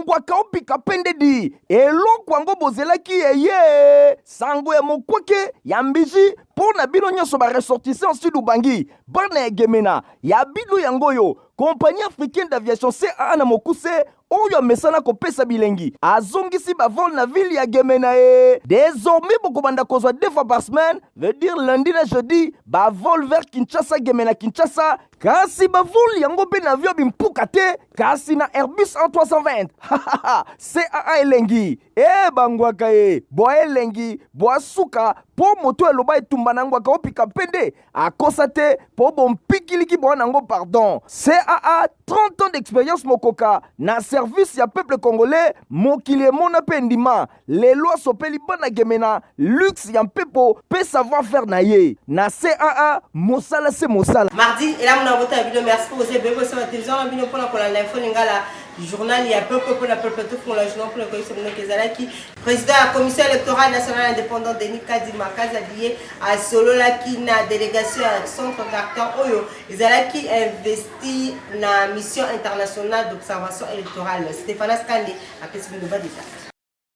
nangwaka opika pende di eloko yango bozelaki ye sango ya mokweke ya mbiji mpo na bino nyonso baressortissant sud ubangi bana ya gemena ya bino yango yo compagnie africaine d'aviation CAA na mokuse oyo amesana kopesa bilengi azongisi bavol na ville ya gemena désormais bokobanda kozwa 2 fois par semaine veut dire lundi na jeudi bavol vers Kinshasa gemena Kinshasa kasi bavol yango mpe na avion bimpuka te kasi na Airbus A320 CAA elengi bangwaka boa elengi boa suka po moto eloba etumba nangwaka opika pende akosa te po bompikiliki boa nango pardon CAA 30 ans d'expérience mokoka na service ya peuple congolais mokili emona mpe ndima lelo asopeli bana gemena luxe ya mpepo pe savoir faire na ye na CAA mosala se mosala mardi et là mon abota la vidéo merci pour vous avez sur la télévision la vidéo pour la l'info lingala journal il y a peuple pour la peuple tout pour la journal pour le commission qui président de la commission électorale nationale indépendante Denis Kadima Kazalié à solo la qui na délégation à centre carton oyo qui investi na mission internationale d'observation électorale Stéphane Skandi a fait une nouvelle détail.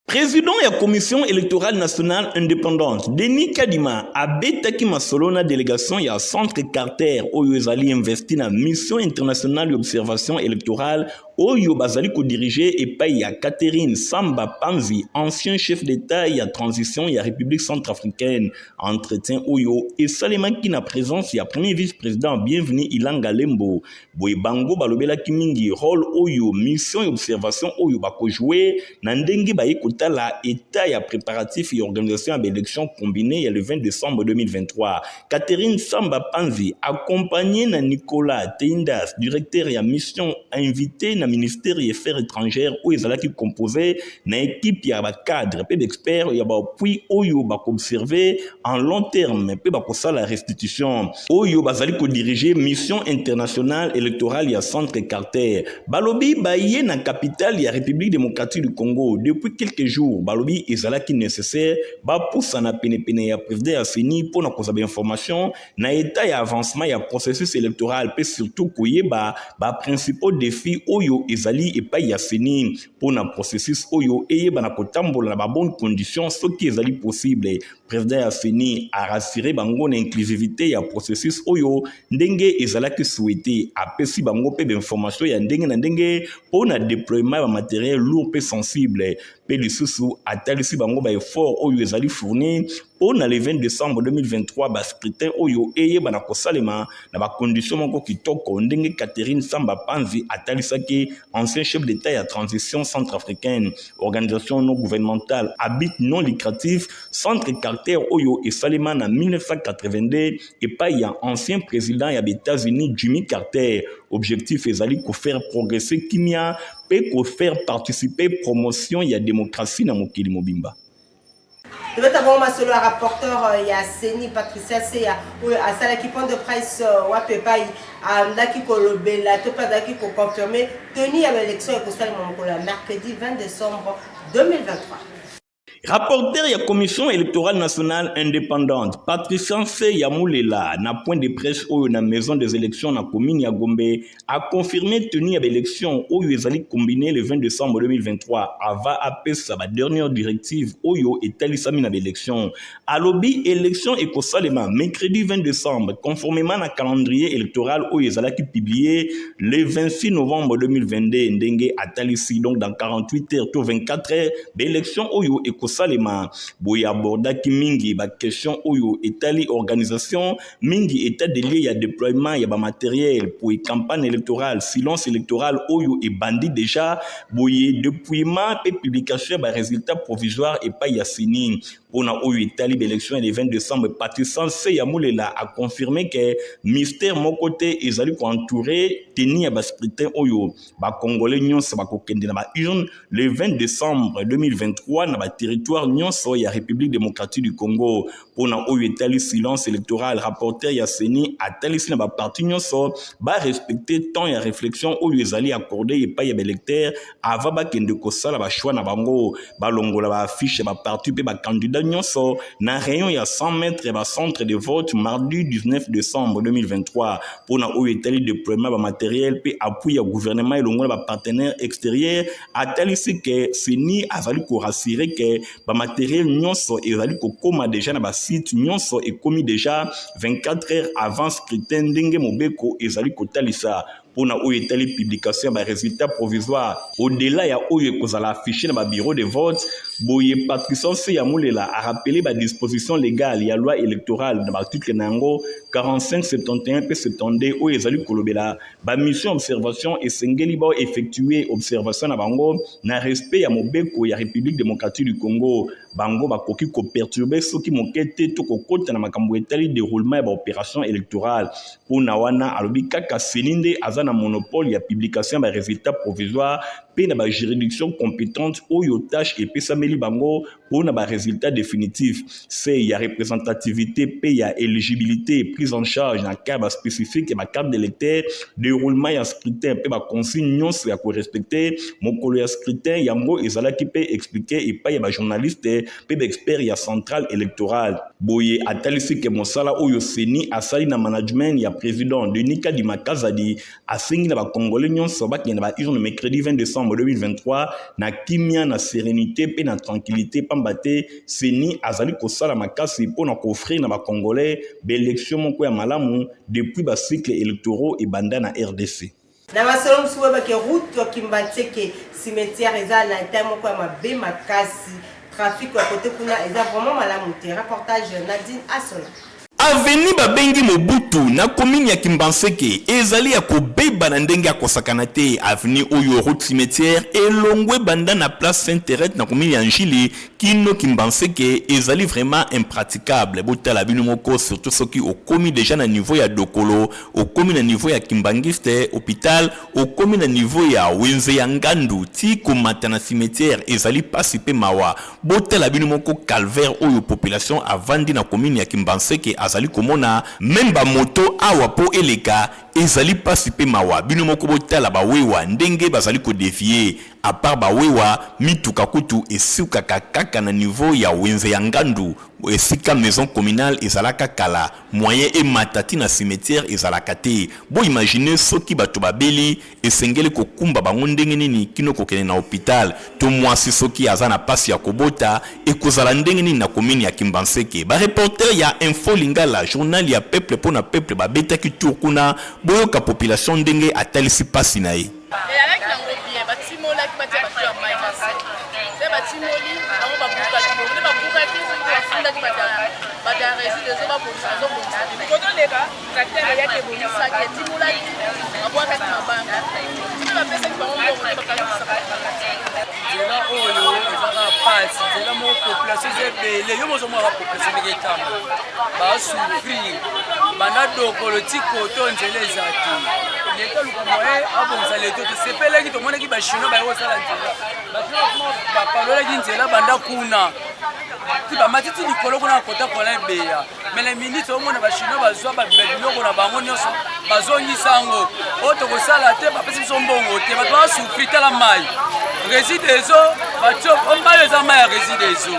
Président de la Commission électorale nationale indépendante, Denis Kadima, a betaki masolo na délégation ya Centre Carter oyo ezali investi na mission internationale d'observation électorale oyo bazali ko diriger epai ya Catherine Samba Panzi, ancien chef d'État ya transition ya République centrafricaine. Entretien oyo esalemaki na présence ya premier vice-président bienvenu Ilanga Lembo. Boye bango balobelaki mingi rôle oyo mission d'observation oyo bako jouer na ndenge baye la état ya préparatif et organisation à l'élection combinée le 20 décembre 2023. Catherine Samba Panzi, accompagnée de Nicolas Teindas, directeur de la mission invité na ministère des Affaires étrangères où ils allaient composer na équipe ya ba cadre pe d'experts ya ba puis oyo ba observer en long terme pe ba kosa la restitution oyo bazali ko diriger mission internationale électorale ya Centre Carter balobi baye na capitale ya République démocratique du Congo depuis quelques jours balobi ezalaki nécessaire ba poussa na pene ya président ya CENI pour na koza information na état ya avancement ya processus électoral pe surtout koyeba ba principaux défis oyo ezali epai ya CENI pour na processus oyo eyeba na kotambola na ba bonne condition ce qui ezali possible. Président ya CENI a rassuré bango na inclusivité ya processus oyo ndenge ezalaki souhaité apesi bango pe d'information ya ndenge na ndenge pour na déploiement ya matériel lourd pe sensible pe lisusu atalisi bango ba effort oyo ezali fourni pour le 20 décembre 2023 ba scrutin oyo eyeba na kosalema na ba condition moko kitoko ndenge Catherine Samba Panzi atalisaki ancien chef d'état ya transition centrafricaine organisation non gouvernementale à but non lucratif Centre Carter oyo esalema na 1982 et pas ya ancien président ya États-Unis Jimmy Carter. Objectif ezali ko faire progresser kimia pe ko faire participer promotion ya démocratie na mokili mobimba. Le masolo rapporteur ya CENI Patricia Seya à sa l'équipe de presse Wapepai andaki kolobela to pas daki ko confirmer tenue à l'élection et constat le mercredi 20 décembre 2023. Rapporteur de la Commission électorale nationale indépendante, Patricia Yamoulela, na point de presse ou na maison des élections na commune ya Gombe, a confirmé tenue à l'élection où ils allaient combiner le 20 décembre 2023 avant après sa dernière directive où ils étaient na l'élection. À lobby élection et Kosalema, mercredi 20 décembre, conformément à calendrier électoral où ils allaient publier le 26 novembre 2022, ndenge atalisi donc dans 48 heures to 24 heures, l'élection où et Salema boya abordaki mingi ba question oyo etali organisation mingi état de lié ya déploiement ya ba matériel pour campagne électorale silence électoral oyo et bandit déjà boye déploiement et publication ba résultats provisoires et pas ya CENI pour na oyo etali l'élection le 20 décembre Patricia Yamoulela a confirmé que ministère mon côté ezali ko entourer tenir ba scrutin oyo ba congolais nyonso ba kokende na ba urne le 20 décembre 2023 na ba territoire territoire nyonso ya République démocratique du Congo. Pona oyo etali silence électoral, rapporteur ya CENI atalisi na ba parti nyonso ba respecter temps ya réflexion oyo ezali accordé epai ya électeur avant ba kende kosala ba choix na bango ba longola ba affiche ba parti pe ba candidat nyonso na rayon ya 100 mètres ya ba centre de vote mardi 19 décembre 2023. Pona oyo etali déploiement ba matériel pe appui ya gouvernement et longola ba partenaire extérieur atalisi que CENI azali ko rassurer que ba matériel nyonso ezali ko koma déjà na ba site nyonso et commis déjà 24 heures avant scrutin ndenge mobeko ezali kotalisa pona oyo etali publication ba résultats provisoires au-delà ya oyo kozala affiché na ba bureau de vote boye Patrice ya Mulela a rappelé ba disposition légale ya loi électorale dans l'article nango 45 71 p 72 oyo ezali kolobela ba mission observation et sengeli ba effectuer observation na bango na respect ya mobeko ya République démocratique du Congo bango bakoki ko perturber soki mokete to kokota na makambo etali déroulement ya ba opération électorale pona wana alobi kaka seninde azana monopole ya publication ba résultats provisoires pe na ba juridiction compétente oyo tâche et pesameli bango pona ba résultat définitif c'est ya représentativité pe ya éligibilité et prise en charge na cas spécifique et ba carte d'électeur déroulement ya scrutin pe ba consigne nyonso ya ko respecter mokolo ya scrutin yango ezalaki pe expliquer et pa ya ba journaliste pe ba expert ya centrale électorale boye atalisi ke mosala oyo CENI asali na management ya président Denis Kadima Kazadi asengi na ba congolais nyonso bakenda ba urne mercredi 20 décembre 2023 na kimia na sérénité pe na tranquillité pambate CENI azali kosala makasi pona offrir na ba congolais l'élection moko ya malamu depuis ba cycle électoraux et banda na RDC. Na basolo msuwe bake route wa Kimbateke cimetière eza na time moko ya mabe makasi trafic wa côté kuna eza vraiment malamu te. Reportage Nadine Asola. Aveni babengi Mobutu na commune ya Kimbanseke ezali ya kobeba na ndenge ya kosakana te aveni oyo route cimetière elongwe banda na place Sainte-Thérèse na commune ya Njili kino Kimbanseke ezali vraiment impraticable botala bino moko surtout soki okomi déjà na niveau ya Dokolo okomi na niveau ya Kimbangiste hôpital okomi na niveau ya Wenze ya Ngandu ti komata na cimetière ezali pasi pe mawa botala bino moko calvaire oyo population avandi na commune ya Kimbanseke azali komona memba moto awa po eleka ezali pasi pe mawa bino moko botala bawewa ndenge bazali ko défier à part bawewa mituka kutu esuka kaka na niveau ya Wenze ya Ngandu esika maison communale ezalaka kala moyen et matati na cimetière ezalaka te bo imaginer soki bato babeli esengeli kokumba bango ndenge nini kino kokene na hôpital to mwasi soki azana pasi ya kobota ekozala ndenge nini na commune ya Kimbanseke ba reporter ya Info Lingala journal ya peuple pona peuple babetaki tour kuna boyoka population ndenge atalisi pasi na ye Tiba matiti likolo kuna kota kola beya mais les ministres omona ba chino bazwa ba biloko na bango nyonso bazongi sango oto ko sala te ba pesi sombongo te ba doit souffrir la mai résidezo ba tio ombayo za mai résidezo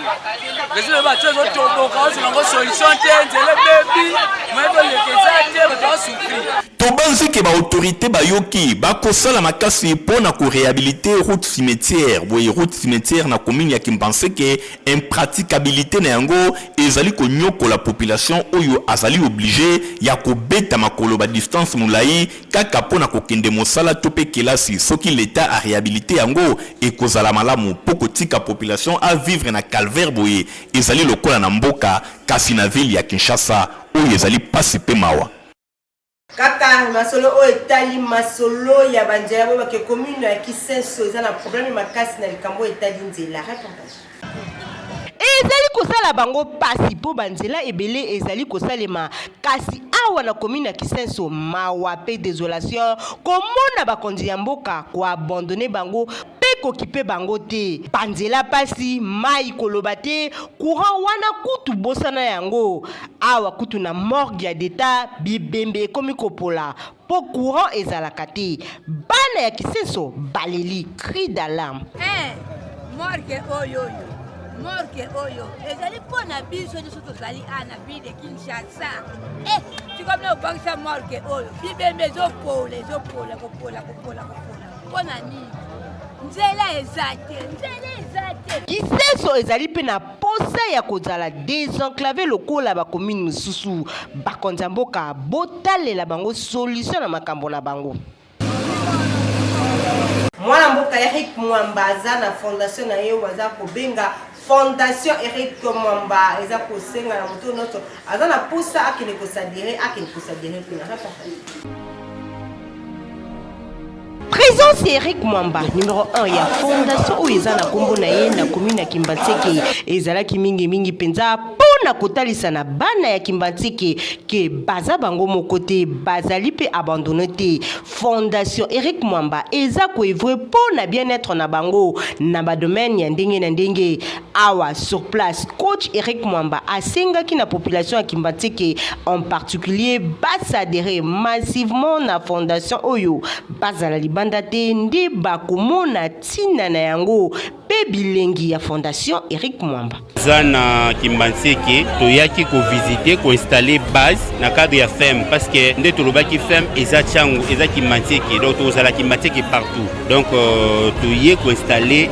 résidezo ba tio to boka so ngo solution te nzele baby mais to le kezate ba doit souffrir tobanzi ke ba autorité bayoki bakosala makasi pona ko réhabiliter route cimetière boye route cimetière na commune ya Kimbanseke impraticabilité na yango ezali ko nyoko la population oyo azali obligé ya ko beta makolo ba distance mulai kaka pona ko kende mosala to pe kelasi soki l'état a réhabilité yango e kozala malamu poko tika population a vivre na calvaire boye ezali lokola na mboka kasi na ville ya Kinshasa oyo ezali pasi pe mawa kaka masolo o etali masolo ya banjela bo ke commune ya Kisenso eza na problème makasi na likambo etali nzela reportage ezali kosala bango pasi po banzela ebele ezali kosalema kasi awa na commune ya Kisenso mawa pe désolation komona bakonzi ya mboka ko abandonner bango pe ekokipe bango te. Banzela pasi mai koloba te, courant wana kutu bosana yango. Awa kutu na morgue ya d'État bibembe ekomi kopola. Po courant ezalaka te. Bana ya kisenso baleli cri d'alarme. Morgue oyo. Morgue oyo. Ezali pona biso nyoso tozali ana ville de Kinshasa. Tukamna obangisa morgue oyo. Bibembe zopola. Pona nini? Nzela ezate. Kisenso ezali pe na posa ya kozala désenclaver lokola ba commune mususu. Bakonza mboka botalela bango solution na makambo na bango. Mwana mboka Eric Mwamba aza na fondation na ye waza kobenga Fondation Eric Mwamba eza kosenga na moto noto aza na posa akene kosadire pina rapporter. Présence Eric Mwamba numéro 1 ya fondation oyo eza na kombo na ye na commune ya Kimbatseke ezalaki mingi penza pona kotalisa na bana ya Kimbatseke ke baza bango moko te bazali pe abandonné te. Fondation Eric Mwamba eza koevre pona bien-être na bango na ba domaine ya ndenge na ndenge. Awa sur place coach Eric Mwamba asengaki na population ya Kimbatseke en particulier basadere massivement na fondation oyo bazala libanda te ndi bakomona tina na yango pe bilengi ya fondation Eric Mwamba. Zana Kimbatseke toyaki ko visiter ko installer base na cadre ya FEM parce que nde tolobaki FEM eza changu eza Kimbatseke donc tozala Kimbatseke partout donc toye ko installer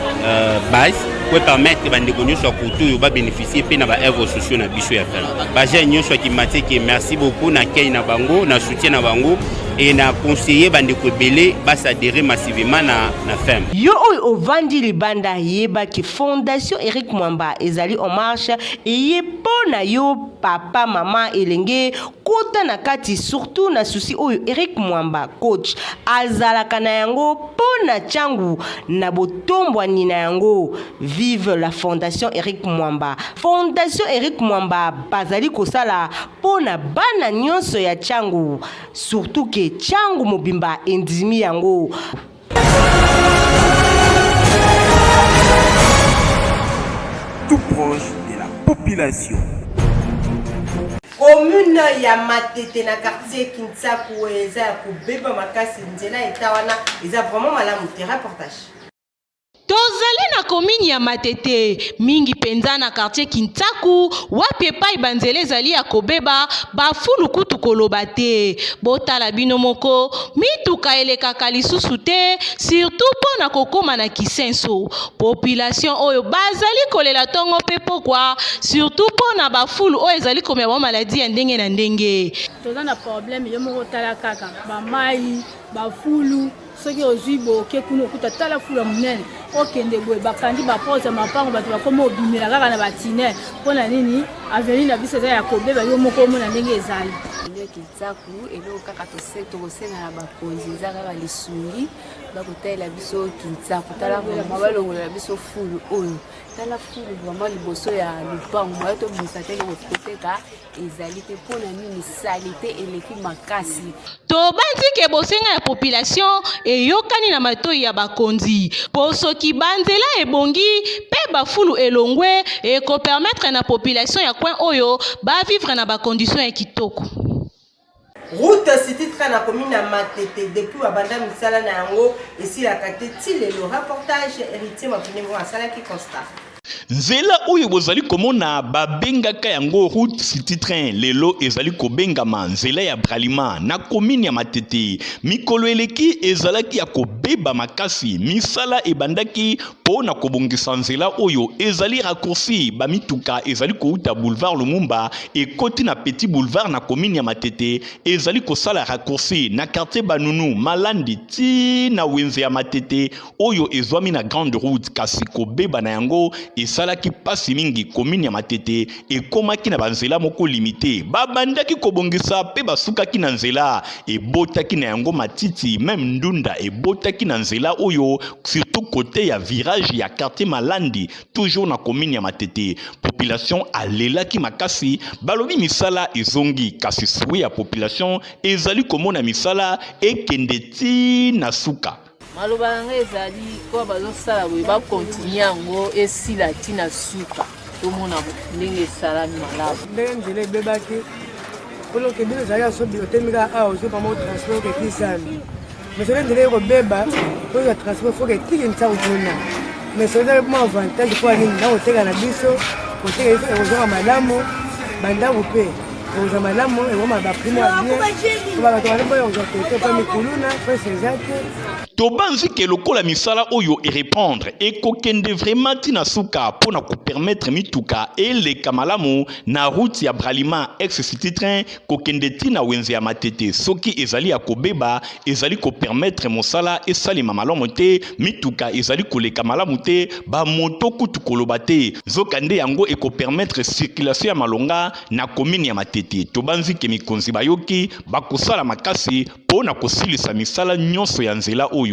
base pour permettre bandeko nyonso kutu ba bénéficier pe na ba œuvres sociaux na biso ya FEM. Ba jeune nyonso Kimbatseke merci beaucoup na kei na bango na soutien na bango et na conseiller bandeko belé basadere massivement na FEM. Yo oyo ovandi libanda yeba ki fondation Eric Mwamba ezali en marche et pona yo papa mama elenge kota na kati surtout na souci oyo Eric Mwamba coach azalaka na yango pona changu na botombwani na yango. Vive la fondation Eric Mwamba. Fondation Eric Mwamba bazali kosala pona bana nyonso ya changu surtout que changu mobimba endimi yango. Tout proche de la population. Commune ya Matete na quartier Kintsaku eza ya kobeba makasi nzela etawana eza vraiment malamu te reportage. Tozali na commune ya Matete mingi penza na quartier Kintaku wapi epai banzele ezali ya kobeba bafulu kutu koloba te botala bino moko mituka elekaka lisusu te surtout pona kokoma na kisenso population oyo bazali kolela tongo pe pokwa surtout pona bafulu oyo ezali komya ba maladie ya ndenge na ndenge. Toza na problème yo moko tala kaka ba mai bafulu soki ozibo ke kuno kuta tala fula munene okende boye bakandi bapoza mapango bato bakoma obimela kaka na batine mpona nini avenir na biso eza ya kobeba yo moko omona ndenge ezali Kintaku eloko kaka tokosenga na bakonzi eza kaka lisungi bakotalela biso Kintaku tala mama balongolela biso fulu oyo tala fulu vraiment liboso ya lupango moyo tobimisa te koteka ezali te mpona nini salite eleki makasi tobandi ke bosenga ya population eyokani na matoi ya bakonzi po soki banzela ebongi pe bafulu elongwe ekopermettre na population ya coin oyo bavivre na bacondition ya kitoko. Route city train na commune ya Matete depuis babanda misala na yango esilaka te ti lelo reportage héritier mapinevro asalaki constat. Nzela oyo bozali komona babengaka yango route city train lelo ezali kobengama nzela ya bralima na commune ya Matete mikolo eleki ezalaki ya kobeba makasi misala ebandaki pona kobongisa nzela oyo ezali raccourci bamituka ezali kouta boulevard Lumumba ekoti na petit boulevard na commune ya Matete ezali kosala raccourci na quartier Banunu Malandi ti na wenze ya Matete oyo ezwami na grande route kasi kobeba na yango esalaki pasi mingi commune ya Matete ekomaki na banzela moko limité babandaki kobongisa pe basukaki na nzela ebotaki na yango matiti même ndunda ebotaki na nzela oyo surtout côté ya virage ya quartier Malandi toujours na commune ya Matete population alelaki makasi balobi misala ezongi kasi suwe ya population ezali komona misala ekende ti na suka. maloba nanga ezali kwa bazosala boye bakontinue yango esila ntina suka tomona ndenge esalami malamu ndenge nzela ebebaki olokende ezali asobi otemika awa ozopama otransport okekisami mais soki nzela ekobeba oza transport foke etiki ntango kuna mais soki ezali mwa avantage mpo anini na koteka na biso koteka ekozwaka malamu bandako mpe ekozwa malamu ekoma baprimo ya bien bato bana boyo ekozwa kote mpo mikuluna mpo eza te tobanzi ke lokola misala oyo e répondre et kokende vraiment tina suka pona ko permettre mituka eleka malamu na route ya Bralima ex city train kokende tina wenze ya matete soki ezali ya kobeba ezali ko permettre mosala esali malamu te mituka ezali koleka malamu te ba moto kutu koloba te zokande yango e ko permettre circulation ya malonga na commune ya matete tobanzi ke mikonzi bayoki bakosala makasi pona kosilisa misala nyonso ya nzela oyo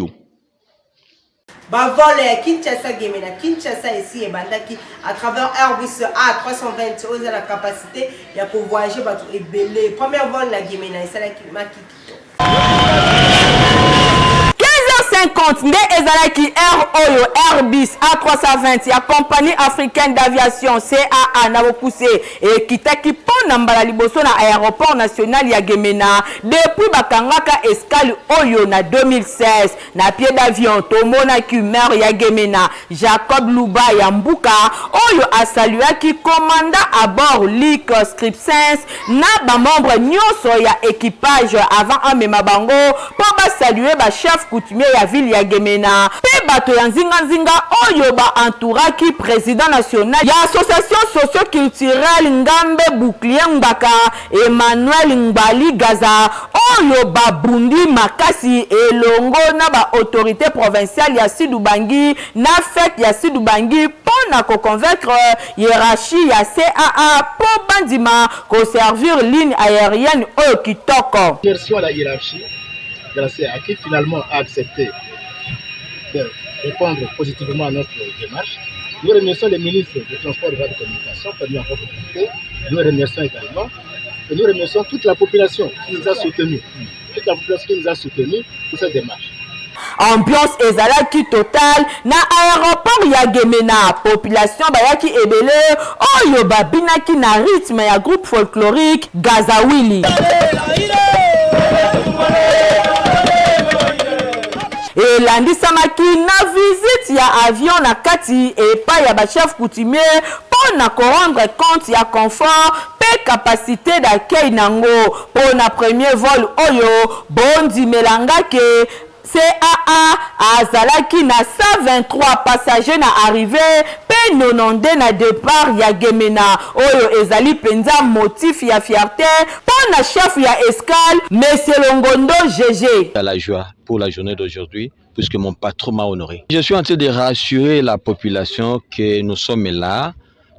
Bavole ya Kinshasa Gemena Kinshasa ici et bandaki à travers Airbus A320 aux la capacité ya pour voyager bato ebele première vol na Gemena et ça la makikito 15h50 nde ezalaki air oyo Airbus A320 ya compagnie africaine d'aviation CAA na bokuse ekitaki pona mbala liboso na aéroport national ya Gemena depuis bakangaka escale oyo na 2016 na pied d'avion tomonaki maire ya Gemena Jacob Luba ya Mbuka oyo asaluaki commandant à bord Lick Scripsens na ba membre nyonso ya équipage avant amema bango po basaluer ba chef coutumier ya ville ya Gemena pe bato ya nzinga oyo ba entouraki président national ya association socio-culturelle Ngambe Bouclier Mbaka Emmanuel Ngbali Gaza oyo ba bundi makasi elongo na ba autorité provinciale ya Sidubangi na fête ya Sidubangi pona ko convaincre hiérarchie ya CAA po bandima ko servir ligne aérienne oyo kitoko. Merci à la hiérarchie de la CAA qui finalement a accepté de répondre positivement à notre démarche. Nous remercions les ministres du Transport et de la Communication qui ont mis en compétition. Nous remercions également et nous remercions toute la population qui nous a soutenus. Toute la population qui nous a soutenus pour cette démarche. Ambiance ezalaki total na aéroport ya Gemena population bayaki ebele oyo babinaki na rythme ya groupe folklorique Gazawili. Elandisamaki na visite ya avion na kati epai ya ba chef coutumier pona ko rendre compte ya confort pe capacité d'accueil nango pona premier vol oyo bondi melangake CAA azalaki na 123 passagers na arrivé pe 92 na départ ya Gemena oyo ezali penza motif ya fierté pona chef ya escale Monsieur Longondo GG. À la joie pour la journée d'aujourd'hui puisque mon patron m'a honoré. Je suis en train de rassurer la population que nous sommes là.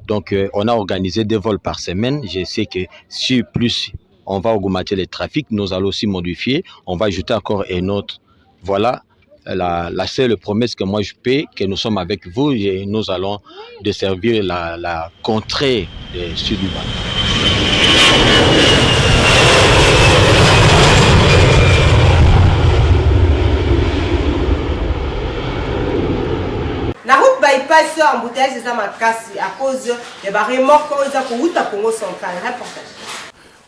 Donc on a organisé 2 vols par semaine. Je sais que si plus on va augmenter le trafic, nous allons aussi modifier, on va ajouter encore un autre. Voilà la seule promesse que moi je paie, que nous sommes avec vous et nous allons desservir la contrée du sud du Mali. La route bypass embouteillage c'est ça ma casse à cause de la remorque pour route Congo central. Reportage.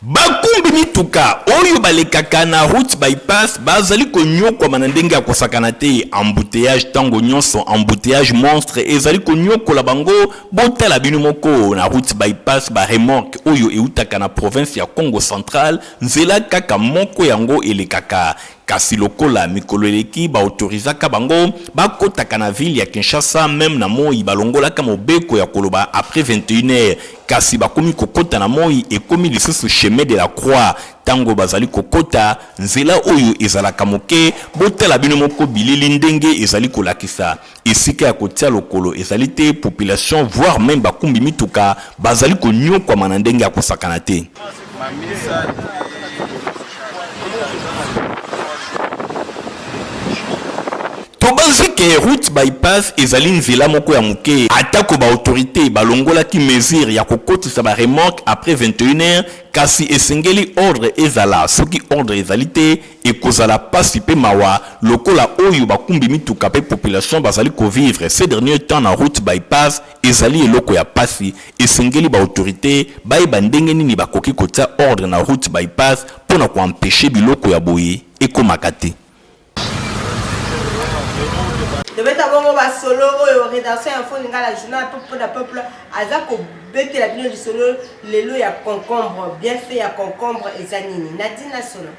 Bakumbi mituka oyo balekaka na route bypass bazali konyokwa manandenge ya kosakana te embouteillage tango nyonso embouteillage monstre ezali konyokola bango botala bino moko na route bypass ba remorque oyo eutaka na province ya Congo central nzela kaka moko yango elekaka kasi lokola mikolo eleki ba autorisaka bango bakotaka na ville ya Kinshasa même na moi balongolaka mobeko ya koloba après 21h kasi bakomi kokota na moi ekomi lisusu chemin de la croix tango bazali kokota nzela oyo ezalaka moke botala bino moko bilili ndenge ezali kolakisa esika ya kotia lokolo ezali te population voire même bakumbi mituka bazali konyokwa manandenge ya kosakana te. Tobanzi ke route bypass ezali nzela moko ya moke atako ba autorité balongola ki mesure ya kokotisa ba remorque après 21h kasi esengeli ordre ezala soki ordre ezali te ekozala pasi pe mawa lokola oyo bakumbi mituka pe population bazali kovivre ces derniers temps na route bypass ezali eloko ya pasi esengeli ba autorité bayeba ndenge nini bakoki kotia ordre na route bypass mpona koempêche biloko ya boye ekomaka te. tobeta bongo basolo oyo rédaction ya Info Lingala journal peuple na peuple aza kobetela bino lisolo lelo ya concombre bien fait ya concombre eza nini Nadine Solo.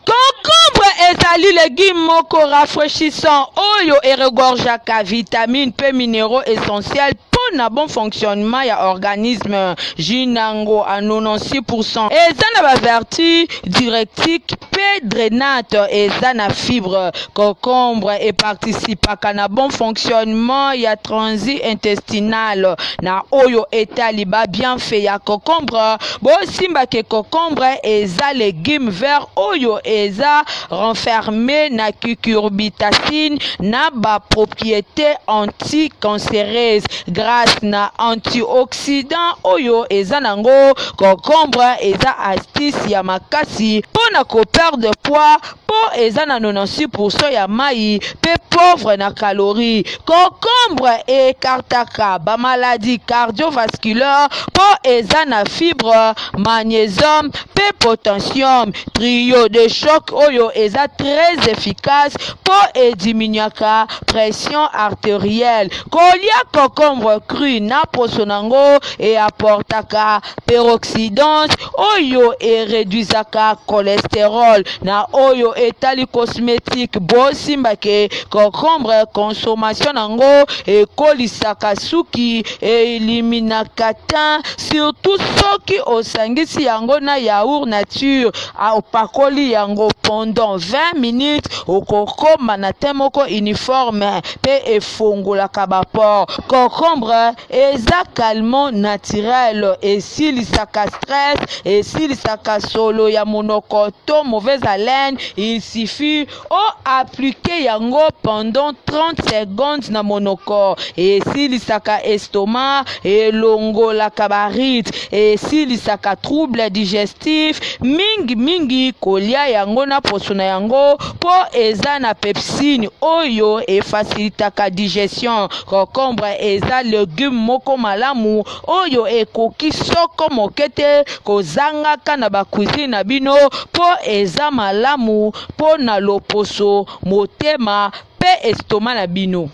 Concombre ezali légume moko rafraîchissant oyo eregorgeaka vitamine pe minéraux essentiels pour na bon fonctionnement ya organisme jinango à 96% eza na ba vertu diurétique pe drainante eza na fibre. Concombre et participaka na bon fonctionnement ya transit intestinal na oyo etali ba bien fait ya concombre bo simba ke concombre eza légume vert oyo eza renfermé na cucurbitacine na ba propriété anticancéreuse grâce na antioxydant oyo eza nango. Concombre eza astuce ya makasi pona ko perdre poids po eza na 96% ya mai pe pauvre na calories. Concombre écartaka ba maladie cardiovasculaire po eza na fibre, magnésium pe potassium. Trio de choc oyo eza très efficace po ediminuaka pression artérielle. Kolia concombre cru na poso nango e apportaka peroxydance oyo e réduisaka cholestérol na oyo etali cosmétique bo simbake concombre consommation nango e kolisaka suki e eliminaka teint surtout soki osangisi yango na yaourt nature a opakoli yango pendant 20 minutes okokoma na te moko uniforme pe efongolaka bapor. Concombre eza calmant naturel esilisaka stress esilisaka solo ya monoko to mauvaise haleine. Il suffit o appliquer yango pendant 30 secondes na monoko esilisaka estomac elongolaka barite esilisaka trouble digestif mingi kolia yango na poso na yango po eza na pepsine oyo efacilitaka digestion. Concombre eza légume moko malamu oyo ekoki soko mokete kozangaka na bakuisine na bino po eza malamu po na loposo motema pe estoma na bino.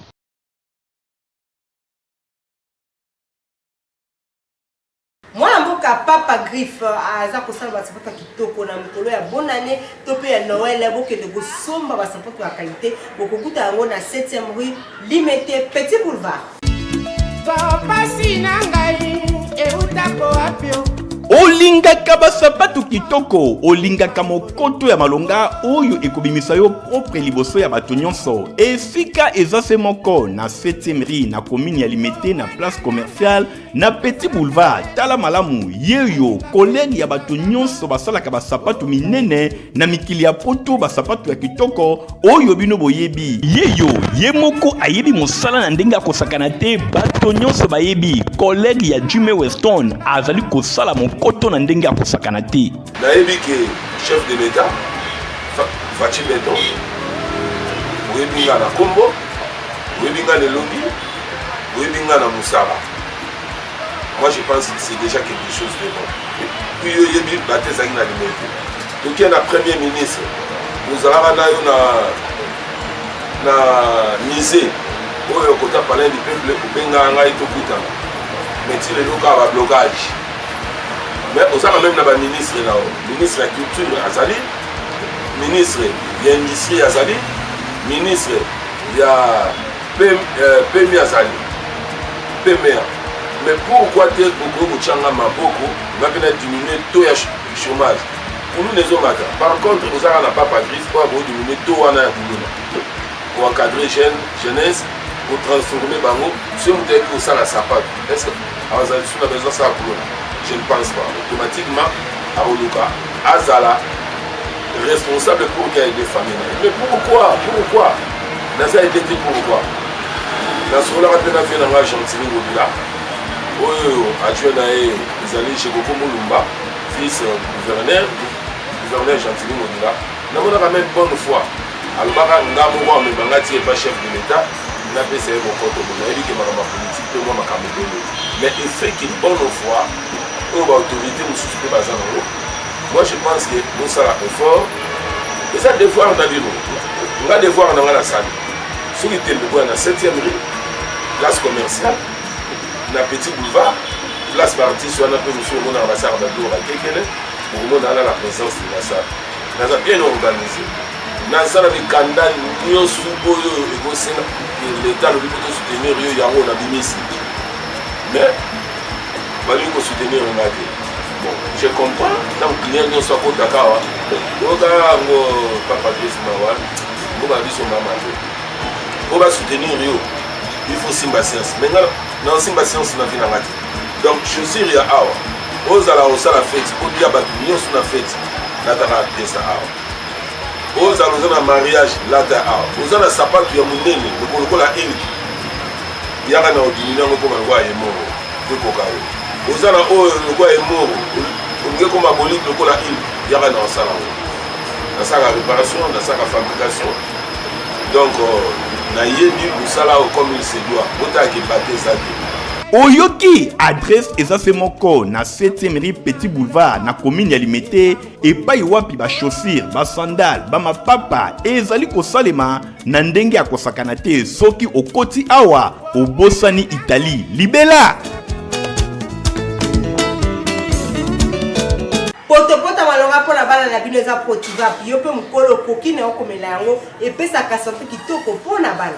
Mwana mboka papa griffe aza kosala basapato kitoko na mokolo ya bonne année to pe ya Noël bokende kosomba basapato ya qualité bokokuta yango na 7e rue Limete Petit Boulevard. Pasi na ngai eutako apio olingaka basapato kitoko olingaka mokoto ya malonga oyo ekobimisa yo propre liboso ya bato nyonso esika eza se moko na 7e rue na commune ya Limete na place commerciale na Petit Boulevard. Tala malamu yeyo collègue ya bato nyonso basalaka basapato minene na mikili ya poto basapato ya kitoko oyo bino boyebi yeyo ye moko ayebi mosala na ndenge akosakana te bato nyonso bayebi collègue ya Jimmy Weston azali kosala koto na ndenge akosakana te. Nayebi ke chef de l'État Fachi Beton oyebinga na Kombo oyebinga na Elongi oyebinga na Moussaba. Moi je pense que c'est déjà quelque chose de bon. Puis oyebi batezaki na Limete toki na premier ministre ozalaka nayo na musée oyo kota palais du peuple obenga ngai tokutana mais ti lelo ka ba blocage. Mais aussi même na ministre là, ministre de la culture azali, ministre de l'industrie azali, ministre de la PMI azali, PMR. Mais pourquoi tu es beaucoup de changa maboko, va venir diminuer taux de chômage. Pour nous les hommes, par contre, vous avez pas grise pour diminuer taux en pour encadrer jeunesse, pour transformer bango, si vous avez pour ça la sapate. Est-ce que vous avez besoin de ça pour nous? Je ne pense pas. Automatiquement, Aoluka, Azala, responsable pour qu'il y ait des familles. Mais pourquoi naza été pourquoi nasolaka mpe na vie na nga Gentili Ngobila oyo adjoint na ye ezali chez Koko Mulumba fils gouverneur Gentili Ngobila namonaka même bonne foi alobaka nga moko amemanga ti epa chef de l'état napesa ye mokoto bo nayebi ke makambo ya politique mpe mwa makambo ebele mais efeki bonne foi oyo baautorité mosusu mpe baza nango moi je pense que mosala effort eza devoir na bino nga devoir na nga nasali soki teleboya na 7e rue place commerciale na petit boulevard place baartiste wana mpe mosu omonaka basaka babiro bakekele okomona ana la présence de basala naza bien organisé nasala mikanda nyonso oyo ekosenga l'état lobi po tosoutenir yo yango na bimisi mais balingi kosoutenir nga te bon je comprends ntango client nyonso akotaka awa oyoka yango papa desmawa ngo babiso mama te po basoutenir yo il faut simba science mais nga na osimba science na vi nanga te donc chaussure ya awa ozala osala fete olia bato nyonso na fete nataka pesa awa ozala oza na mariage lata awa oza na sapato ya monene lokola ilki yaka na odimini yango mpo balokwa ye moko ekoka yo oza na oyo lokwa ye moko olingi ekoma boliki lokola ilki yaka na osala ngo nasaka réparation nasaka fabrication donc nayebi mosala oyo comme il se doit otaki bate eza te oyoki adresse eza se moko na 7e rue Petit Boulevard na commune ya Limete epai wapi bachaussure basandale bamapapa ezali kosalema na ndenge ya kosakana te soki okoti awa obosani Italie libela potopota malonga mpona bana na bino eza potivap yo mpe mokolo okoki na okomela yango epesaka sante kitoko mpona bana.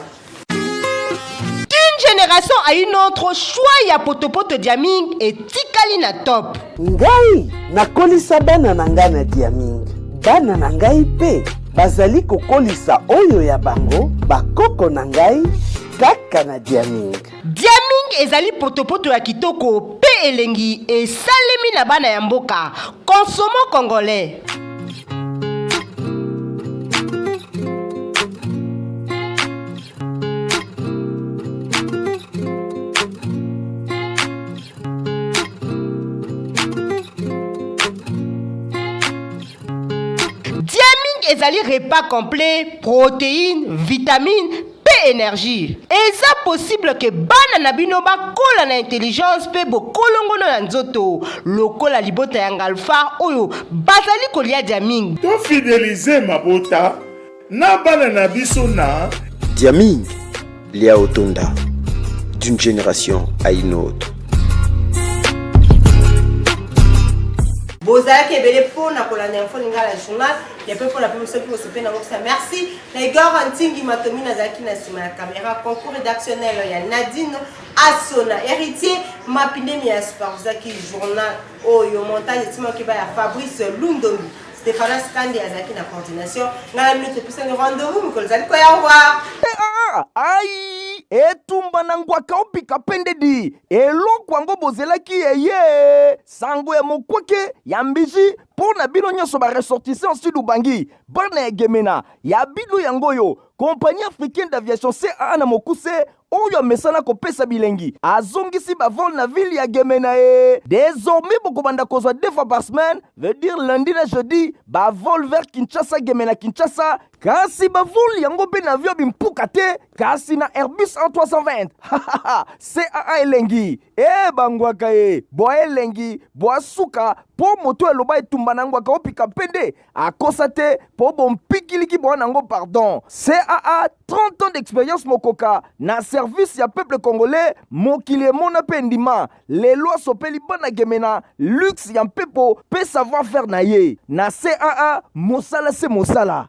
Une génération a une autre choix ya potopoto diaming et tikali na top. Ngai nakolisa bana na ngai na diaming. Bana na ngai pe bazali kokolisa oyo ya bango bakoko na ngai kaka na diaming. Diaming ezali potopoto ya kitoko pe elengi esalemi na bana ya mboka. Consommons congolais. Ezali repas complet, protéines, vitamines, pe énergie. Eza possible que bana na bino ba kola na intelligence pe bo kolongono na nzoto. Lokola libota ya ngalfa oyo bazali kolia diaming. To fidéliser mabota na bana na biso na diaming lia otonda d'une génération à une autre. Bozalaki ebele mpona kolanda info linga la journal ya pe mpona pe soki kosepe nango kisa merci na Igor Ntingi Matomi nazalaki na nsima ya caméra concours rédactionnel ya Nadine Asona héritier mapindemi ya supervisaki journal oyo montage etimaki ba ya Fabrice Lundombi Stéphane Skandi azalaki na coordination ngala minute epesani rendez-vous mikolo ezali koya au revoir ai etumba na ngwaka opika pendedi eloko yango bozelaki yeye sango ya mokweke ya mbiji mpo na bino nyonso baressortissant sud ubangi bana ya gemena ya bino yango oyo compagnie africaine d'aviation CAA na mokuse oyo amesana kopesa bilengi azongisi bavol na ville ya gemena e désormais bokobanda kozwa 2 fois par semaine veut dire lundi na jeudi bavol vers Kinshasa gemena Kinshasa kasi bavol yango mpe na avion bimpuka te kasi na Airbus A320 CAA elengi bangwaka e boa elengi boa suka po moto eloba etumba na ngwaka opika pende akosa te po bompikiliki boa nango pardon CAA 30 ans d'expérience mokoka na service ya peuple congolais mokili emona pe ndima lelo asopeli bana gemena luxe ya mpepo pe savoir faire na ye na CAA mosala se mosala